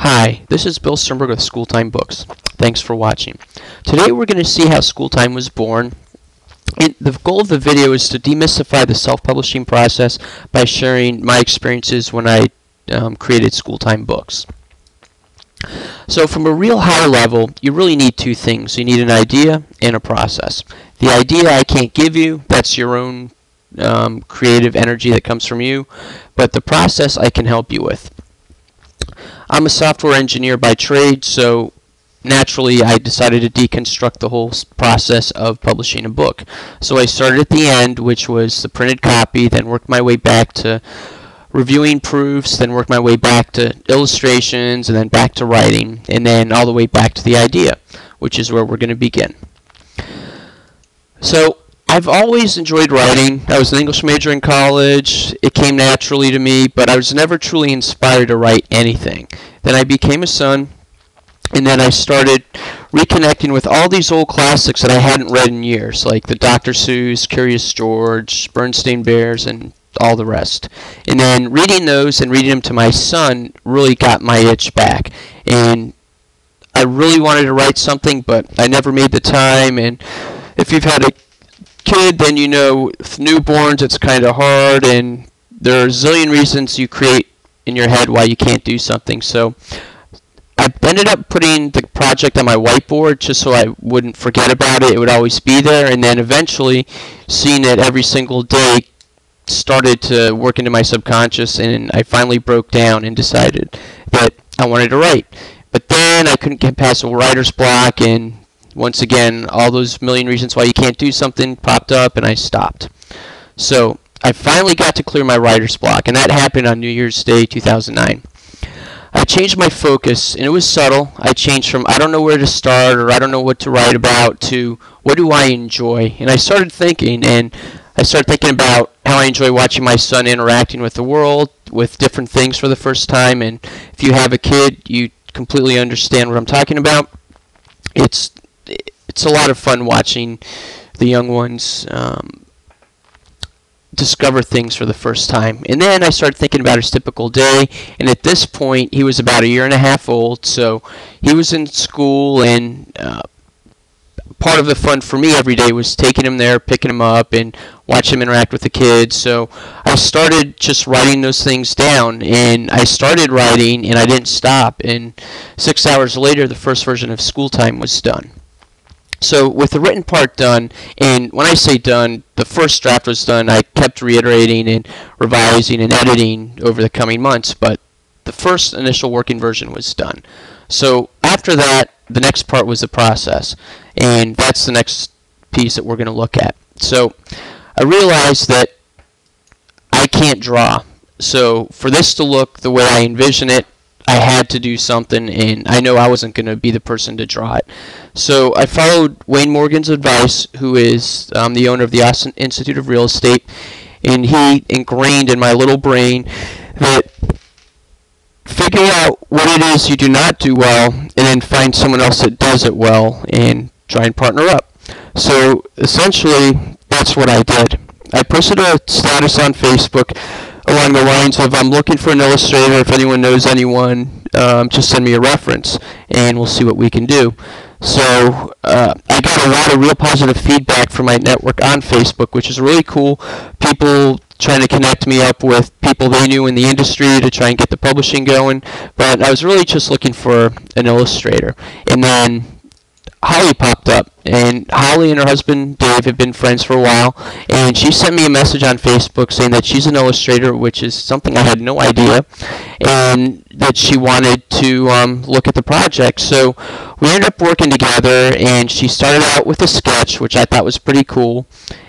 Hi, this is Bill Sternberg with School Time Books. Thanks for watching. Today we're going to see how School Time was born. The goal of the video is to demystify the self-publishing process by sharing my experiences when I created School Time Books. So from a real high level, you really need two things. You need an idea and a process. The idea I can't give you, that's your own creative energy that comes from you, but the process I can help you with. I'm a software engineer by trade, so naturally I decided to deconstruct the whole process of publishing a book. So I started at the end, which was the printed copy, then worked my way back to reviewing proofs, then worked my way back to illustrations, and then back to writing, and then all the way back to the idea, which is where we're going to begin. So I've always enjoyed writing. I was an English major in college. It came naturally to me, but I was never truly inspired to write anything. Then I became a son, and then I started reconnecting with all these old classics that I hadn't read in years, like the Dr. Seuss, Curious George, Bernstein Bears, and all the rest. And then reading those and reading them to my son really got my itch back. And I really wanted to write something, but I never made the time. And if you've had a kid, then you know with newborns it's kind of hard, and there are a zillion reasons you create in your head why you can't do something. So I ended up putting the project on my whiteboard just so I wouldn't forget about it. It would always be there, and then eventually seeing it every single day started to work into my subconscious, and I finally broke down and decided that I wanted to write. But then I couldn't get past a writer's block, and once again, all those million reasons why you can't do something popped up, and I stopped. So I finally got to clear my writer's block, and that happened on New Year's Day 2009. I changed my focus, and it was subtle. I changed from I don't know where to start or I don't know what to write about to what do I enjoy. And I started thinking about how I enjoy watching my son interacting with the world, with different things for the first time. And if you have a kid, you completely understand what I'm talking about. It's a lot of fun watching the young ones discover things for the first time. And then I started thinking about his typical day, and at this point he was about 1.5 years old, so he was in school, and part of the fun for me every day was taking him there, picking him up, and watching him interact with the kids. So I started just writing those things down, and I started writing, and I didn't stop, and 6 hours later the first version of School Time was done. So with the written part done, and when I say done, the first draft was done, I kept reiterating and revising and editing over the coming months, but the first initial working version was done. So after that, the next part was the process, and that's the next piece that we're going to look at. So I realized that I can't draw. So for this to look the way I envision it, I had to do something, and I know I wasn't going to be the person to draw it. So I followed Wayne Morgan's advice, who is the owner of the Austin Institute of Real Estate, and he ingrained in my little brain that figure out what it is you do not do well, and then find someone else that does it well, and try and partner up. So essentially, that's what I did. I posted a status on Facebook along the lines of, I'm looking for an illustrator. If anyone knows anyone, just send me a reference, and we'll see what we can do. So I got a lot of real positive feedback from my network on Facebook, which is really cool. People trying to connect me up with people they knew in the industry to try and get the publishing going. But I was really just looking for an illustrator. And then Holly popped up, and Holly and her husband Dave have been friends for a while, and she sent me a message on Facebook saying that she's an illustrator, which is something I had no idea, and that she wanted to look at the project. So we ended up working together, and she started out with a sketch, which I thought was pretty cool,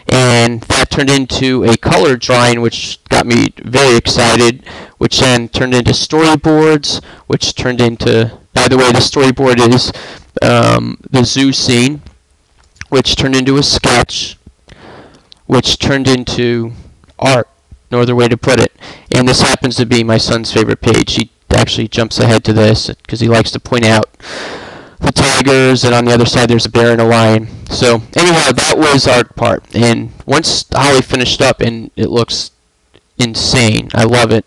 and that turned into a color drawing, which got me very excited, which then turned into storyboards, which turned into, by the way, the storyboard is the zoo scene, which turned into a sketch, which turned into art, no other way to put it. And this happens to be my son's favorite page. He actually jumps ahead to this because he likes to point out the tigers, and on the other side there's a bear and a lion. So anyhow, that was art part. And once Holly finished up, and it looks insane, I love it,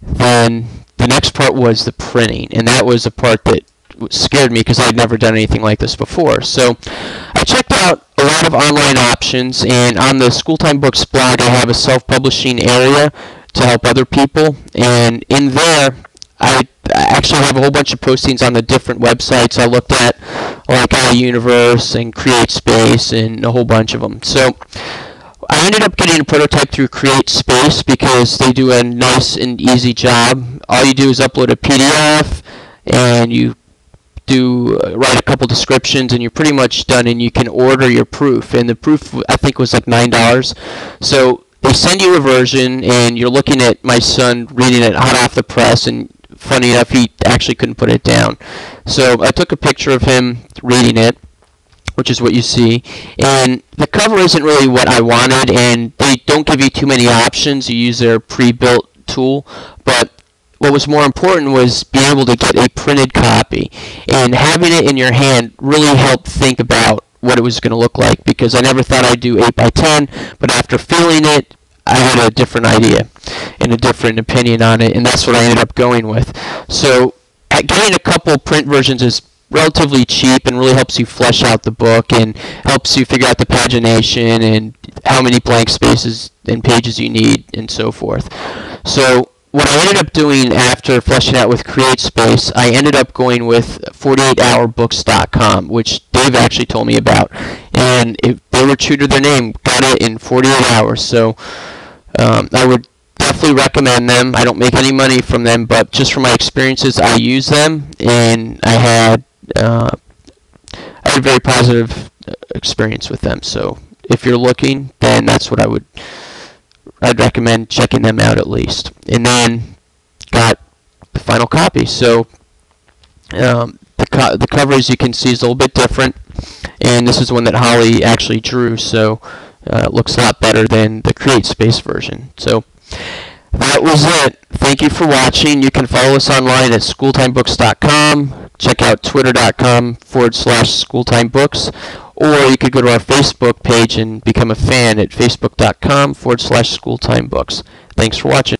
then the next part was the printing, and that was a part that scared me because I'd never done anything like this before. So I checked out a lot of online options, and on the Schooltime Books blog I have a self-publishing area to help other people, and in there I actually have a whole bunch of postings on the different websites I looked at, like iUniverse and CreateSpace and a whole bunch of them. So I ended up getting a prototype through CreateSpace because they do a nice and easy job. All you do is upload a PDF, and you write a couple descriptions, and you're pretty much done, and you can order your proof. And the proof, I think, was like $9. So they send you a version, and you're looking at my son reading it hot off the press, and funny enough, he actually couldn't put it down. So I took a picture of him reading it, which is what you see, and the cover isn't really what I wanted, and they don't give you too many options. You use their pre-built tool, but what was more important was being able to get a printed copy, and having it in your hand really helped think about what it was going to look like, because I never thought I'd do 8 by 10, but after feeling it, I had a different idea and a different opinion on it, and that's what I ended up going with. So getting a couple print versions is relatively cheap and really helps you flesh out the book and helps you figure out the pagination and how many blank spaces and pages you need and so forth. So what I ended up doing after fleshing out with CreateSpace, I ended up going with 48hourbooks.com, which Dave actually told me about, and they were true to their name, got it in 48 hours. So I would definitely recommend them. I don't make any money from them, but just from my experiences, I use them, and I had a very positive experience with them. So if you're looking, then that's what I'd recommend checking them out at least. And then got the final copy. So the cover, as you can see, is a little bit different, and this is one that Holly actually drew, so it looks a lot better than the CreateSpace version. So that was it. Thank you for watching. You can follow us online at schooltimebooks.com. Check out twitter.com/schooltimebooks, or you could go to our Facebook page and become a fan at facebook.com/schooltimebooks. Thanks for watching.